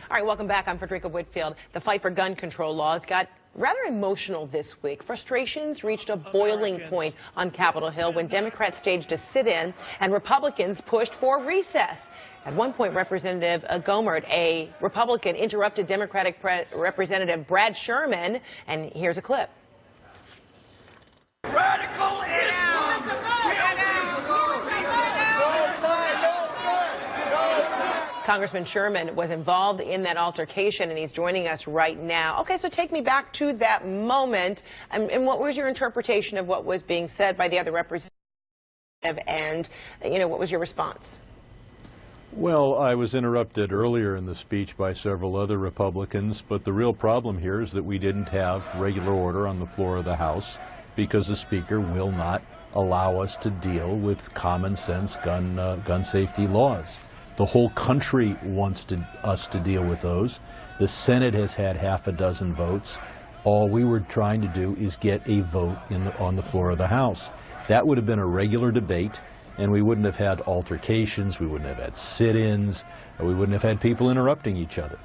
All right, welcome back. I'm Frederica Whitfield. The fight for gun control laws got rather emotional this week. Frustrations reached a boiling point on Capitol Hill when Democrats staged a sit-in and Republicans pushed for recess. At one point, Representative Gomert, a Republican, interrupted Democratic Representative Brad Sherman, and here's a clip. Radical Islam! Congressman Sherman was involved in that altercation, and he's joining us right now. Okay, so take me back to that moment, and what was your interpretation of what was being said by the other representative, and, what was your response? Well, I was interrupted earlier in the speech by several other Republicans, but the real problem here is that we didn't have regular order on the floor of the House because the Speaker will not allow us to deal with common sense gun safety laws. The whole country wants us to deal with those. The Senate has had half a dozen votes. All we were trying to do is get a vote on the floor of the House. That would have been a regular debate, and we wouldn't have had altercations, we wouldn't have had sit-ins, we wouldn't have had people interrupting each other.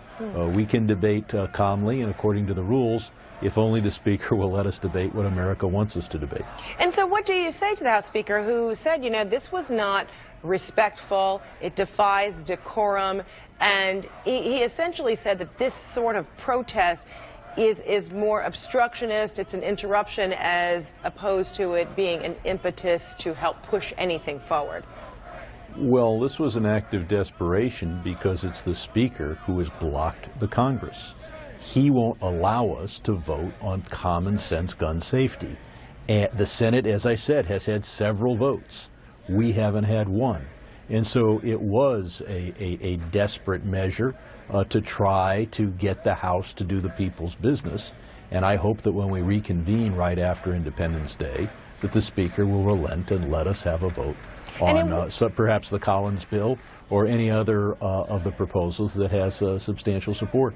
We can debate calmly and according to the rules, if only the Speaker will let us debate what America wants us to debate. And so what do you say to the House Speaker who said, this was not respectful, it defies decorum, and he essentially said that this sort of protest is more obstructionist, it's an interruption as opposed to it being an impetus to help push anything forward? Well, this was an act of desperation because it's the Speaker who has blocked the Congress. He won't allow us to vote on common sense gun safety. And the Senate, as I said, has had several votes. We haven't had one. And so it was a desperate measure to try to get the House to do the people's business. And I hope that when we reconvene right after Independence Day, that the Speaker will relent and let us have a vote on perhaps the Collins bill or any other of the proposals that has substantial support.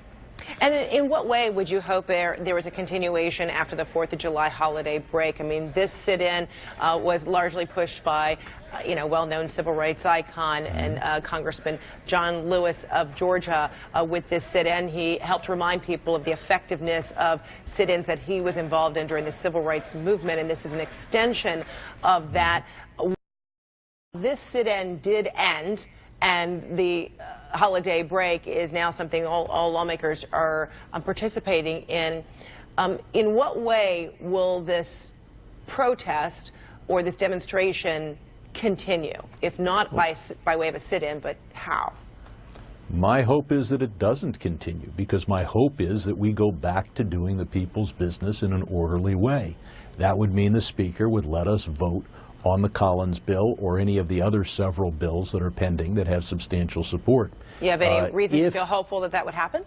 And in what way would you hope there was a continuation after the 4th of July holiday break? I mean, this sit-in was largely pushed by, well-known civil rights icon and Congressman John Lewis of Georgia. With this sit-in, he helped remind people of the effectiveness of sit-ins that he was involved in during the civil rights movement, and this is an extension of that. This sit-in did end, and the holiday break is now something all lawmakers are participating in. In what way will this protest or this demonstration continue, if not by way of a sit-in, but how? My hope is that it doesn't continue, because my hope is that we go back to doing the people's business in an orderly way. That would mean the Speaker would let us vote on the Collins bill or any of the other several bills that are pending that have substantial support. You have any reason to feel hopeful that that would happen?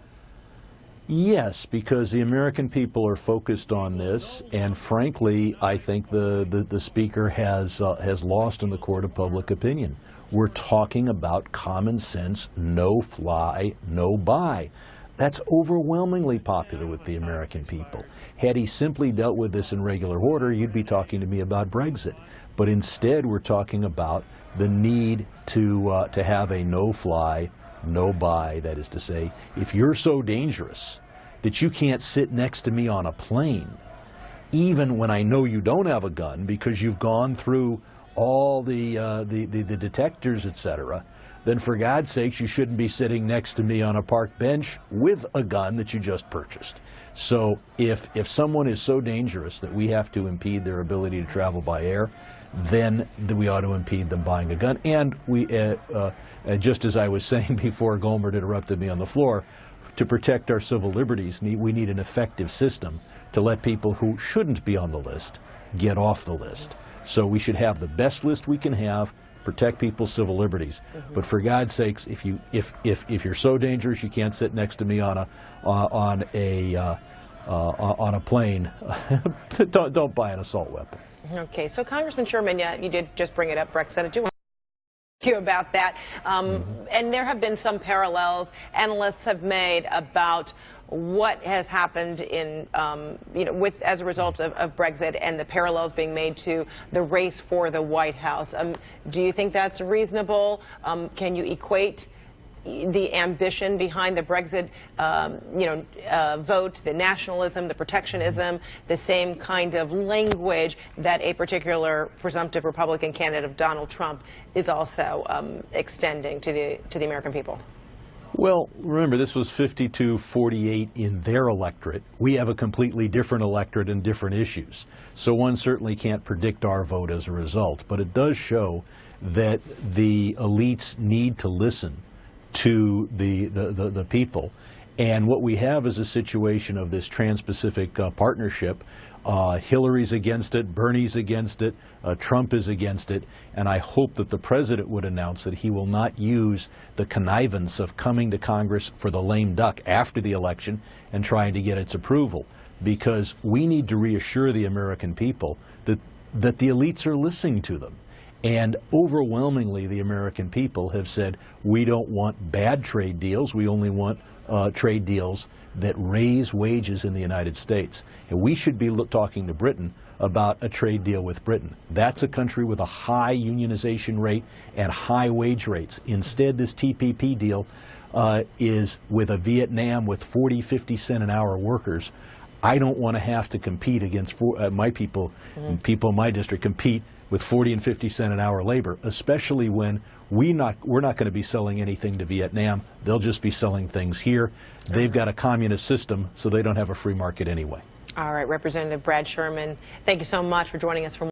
Yes, because the American people are focused on this, and frankly, I think the Speaker has lost in the court of public opinion. We're talking about common sense, no fly, no buy. That's overwhelmingly popular with the American people. Had he simply dealt with this in regular order, you'd be talking to me about Brexit. But instead, we're talking about the need to have a no-fly, no-buy. That is to say, if you're so dangerous that you can't sit next to me on a plane, even when I know you don't have a gun because you've gone through all the detectors, etc., then for God's sakes, you shouldn't be sitting next to me on a park bench with a gun that you just purchased. So if someone is so dangerous that we have to impede their ability to travel by air, then we ought to impede them buying a gun. And we, just as I was saying before Gomert interrupted me on the floor, to protect our civil liberties, we need an effective system to let people who shouldn't be on the list get off the list. So we should have the best list we can have, protect people's civil liberties. But for God's sakes, if you're so dangerous you can't sit next to me on a plane, don't buy an assault weapon. Okay, so Congressman Sherman, you did just bring it up, Brexit. I do want to ask you about that. And there have been some parallels analysts have made about what has happened in, as a result of Brexit and the parallels being made to the race for the White House. Do you think that's reasonable? Can you equate the ambition behind the Brexit, vote, the nationalism, the protectionism, the same kind of language that a particular presumptive Republican candidate of Donald Trump is also extending to the American people? Well, remember, this was 52-48 in their electorate. We have a completely different electorate and different issues. So one certainly can't predict our vote as a result. But it does show that the elites need to listen to the people. And what we have is a situation of this Trans-Pacific partnership. Hillary's against it, Bernie's against it, Trump is against it, and I hope that the president would announce that he will not use the connivance of coming to Congress for the lame duck after the election and trying to get its approval, because we need to reassure the American people that the elites are listening to them. And overwhelmingly, the American people have said, we don't want bad trade deals, we only want trade deals that raise wages in the United States. And we should be talking to Britain about a trade deal with Britain. That's a country with a high unionization rate and high wage rates. Instead, this TPP deal is with a Vietnam with 40, 50 cent an hour workers. I don't want to have to compete against my people, people in my district compete with 40 and 50 cent an hour labor, especially when we're not going to be selling anything to Vietnam. They'll just be selling things here. They've got a communist system, so they don't have a free market anyway. All right, Representative Brad Sherman, thank you so much for joining us from